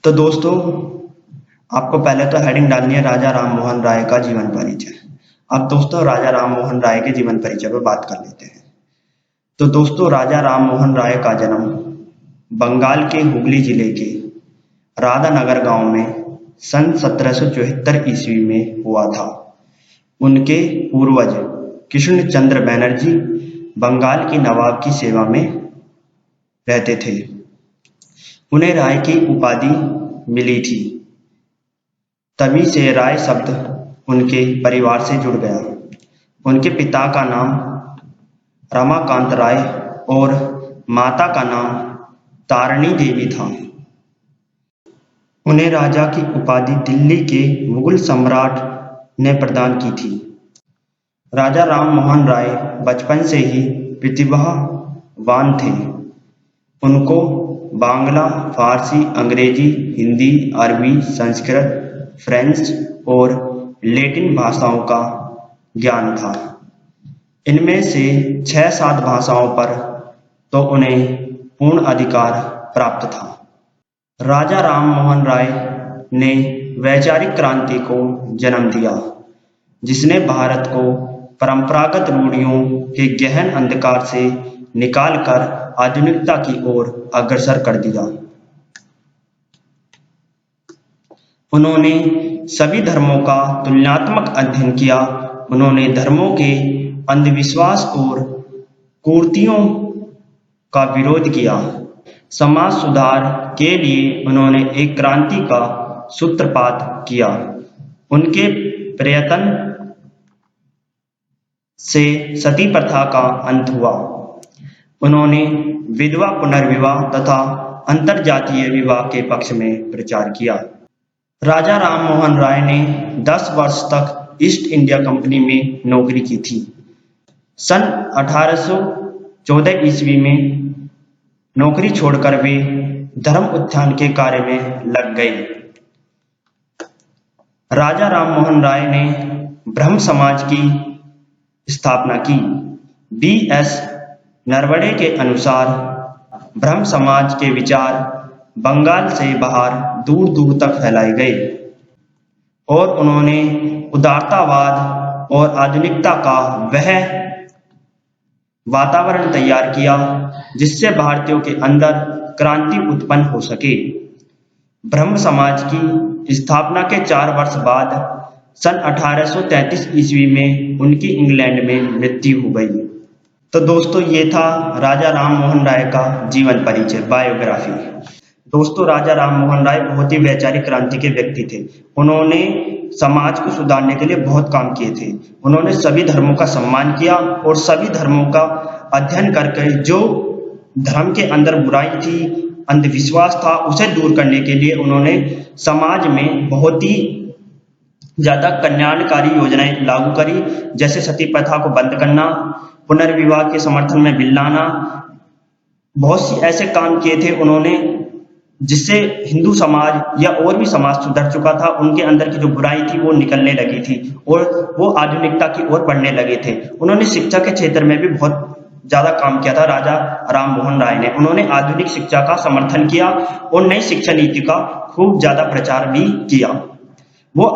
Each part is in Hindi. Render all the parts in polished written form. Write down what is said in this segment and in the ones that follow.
तो दोस्तों, आपको पहले तो हेडिंग डालनी है राजा राम मोहन राय का जीवन परिचय। अब दोस्तों राजा राम मोहन राय के जीवन परिचय पर बात कर लेते हैं। तो दोस्तों, राजा राम मोहन राय का जन्म बंगाल के हुगली जिले के राधानगर गांव में सन 1774 ईस्वी में हुआ था। उनके पूर्वज कृष्ण चंद्र बनर्जी बंगाल के नवाब की सेवा में रहते थे। उन्हें राय की उपाधि मिली थी, तभी से राय शब्द उनके परिवार से जुड़ गया। उनके पिता का नाम रमाकांत राय और माता का नाम तारिणी देवी था। उन्हें राजा की उपाधि दिल्ली के मुगल सम्राट ने प्रदान की थी। राजा राम मोहन राय बचपन से ही प्रतिभावान थे। उनको बांग्ला, फारसी, अंग्रेजी, हिंदी, अरबी, संस्कृत, फ्रेंच और लैटिन भाषाओं का ज्ञान था। इनमें से 6-7 भाषाओं पर तो उन्हें पूर्ण अधिकार प्राप्त था। राजा राम मोहन राय ने वैचारिक क्रांति को जन्म दिया, जिसने भारत को परंपरागत रूढ़ियों के गहन अंधकार से निकालकर आधुनिकता की ओर अग्रसर कर दिया। उन्होंने सभी धर्मों का तुलनात्मक अध्ययन किया। उन्होंने धर्मों के अंधविश्वास और कुरीतियों का विरोध किया। समाज सुधार के लिए उन्होंने एक क्रांति का सूत्रपात किया। उनके प्रयत्न से सती प्रथा का अंत हुआ। उन्होंने विधवा पुनर्विवाह तथा अंतरजातीय विवाह के पक्ष में प्रचार किया। राजा राम मोहन राय ने 10 वर्ष तक ईस्ट इंडिया कंपनी में नौकरी की थी। सन 1814 ईस्वी में नौकरी छोड़कर वे धर्म उत्थान के कार्य में लग गए। राजा राम मोहन राय ने ब्रह्म समाज की स्थापना की। B.S. नरवणे के अनुसार ब्रह्म समाज के विचार बंगाल से बाहर दूर दूर तक फैलाए गए और उन्होंने उदारतावाद और आधुनिकता का वह वातावरण तैयार किया जिससे भारतीयों के अंदर क्रांति उत्पन्न हो सके। ब्रह्म समाज की स्थापना के 4 वर्ष बाद सन 1833 ईस्वी में उनकी इंग्लैंड में मृत्यु हो गई। तो दोस्तों, ये था राजा राम मोहन राय का जीवन परिचय, बायोग्राफी। दोस्तों, राजा राम मोहन राय बहुत ही वैचारिक क्रांति के व्यक्ति थे। उन्होंने समाज को सुधारने के लिए बहुत काम किए थे। उन्होंने सभी धर्मों का सम्मान किया और सभी धर्मों का अध्ययन करके जो धर्म के अंदर बुराई थी, अंधविश्वास था, उसे दूर करने के लिए उन्होंने समाज में बहुत ही ज्यादा कल्याणकारी योजनाएं लागू करी, जैसे सती प्रथा को बंद करना, पुनर्विवाह के समर्थन में बिल लाना। बहुत सी ऐसे काम किए थे उन्होंने जिससे हिंदू समाज या और भी समाज सुधर चुका था। उनके अंदर की जो बुराई थी वो निकलने लगी थी और वो आधुनिकता की ओर बढ़ने लगे थे। उन्होंने शिक्षा के क्षेत्र में भी बहुत ज्यादा काम किया था राजा राम मोहन राय ने। उन्होंने आधुनिक शिक्षा का समर्थन किया और नई शिक्षा नीति का खूब ज्यादा प्रचार भी किया। वो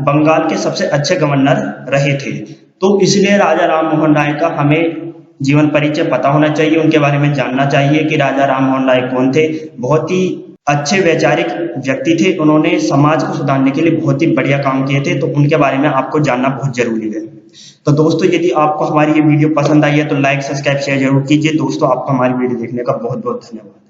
बंगाल के सबसे अच्छे गवर्नर रहे थे। तो इसलिए राजा राम मोहन राय का हमें जीवन परिचय पता होना चाहिए, उनके बारे में जानना चाहिए कि राजा राम मोहन राय कौन थे। बहुत ही अच्छे वैचारिक व्यक्ति थे। उन्होंने समाज को सुधारने के लिए बहुत ही बढ़िया काम किए थे। तो उनके बारे में आपको जानना बहुत जरूरी है। तो दोस्तों, यदि आपको हमारी ये वीडियो पसंद आई है तो लाइक, सब्सक्राइब, शेयर जरूर कीजिए। दोस्तों, आपको हमारी वीडियो देखने का बहुत बहुत धन्यवाद।